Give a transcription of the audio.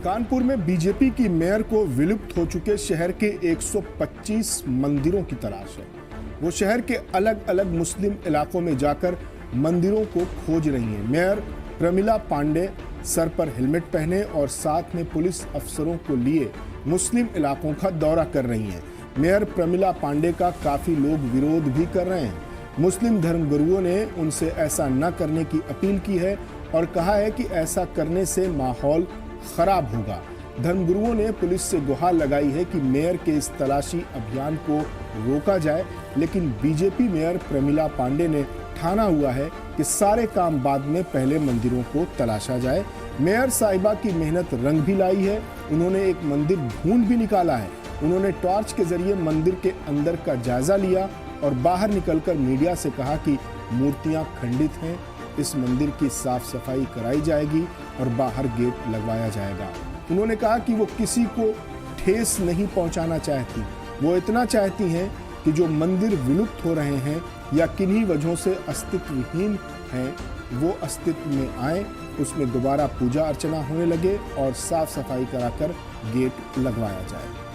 कानपुर में बीजेपी की मेयर को विलुप्त हो चुके शहर के 125 मंदिरों की तलाश है। वो शहर के अलग अलग मुस्लिम इलाकों में जाकर मंदिरों को खोज रही हैं। मेयर प्रमिला पांडे सर पर हेलमेट पहने और साथ में पुलिस अफसरों को लिए मुस्लिम इलाकों का दौरा कर रही हैं। मेयर प्रमिला पांडे का काफी लोग विरोध भी कर रहे हैं। मुस्लिम धर्मगुरुओं ने उनसे ऐसा न करने की अपील की है और कहा है कि ऐसा करने से माहौल खराब होगा। धर्मगुरुओं ने पुलिस से गुहार लगाई है कि मेयर के इस तलाशी अभियान को रोका जाए, लेकिन बीजेपी मेयर प्रमिला पांडे ने ठाना हुआ है कि सारे काम बाद में पहले मंदिरों को तलाशा जाए। मेयर साहिबा की मेहनत रंग भी लाई है। उन्होंने एक मंदिर ढूंढ भी निकाला है। उन्होंने टॉर्च के जरिए मंदिर के अंदर का जायजा लिया और बाहर निकलकर मीडिया से कहा कि मूर्तियां खंडित हैं, इस मंदिर की साफ सफाई कराई जाएगी और बाहर गेट लगवाया जाएगा। उन्होंने कहा कि वो किसी को ठेस नहीं पहुंचाना चाहती। वो इतना चाहती हैं कि जो मंदिर विलुप्त हो रहे हैं या किन्हीं वजहों से अस्तित्वहीन हैं, वो अस्तित्व में आए, उसमें दोबारा पूजा अर्चना होने लगे और साफ सफाई कराकर गेट लगवाया जाए।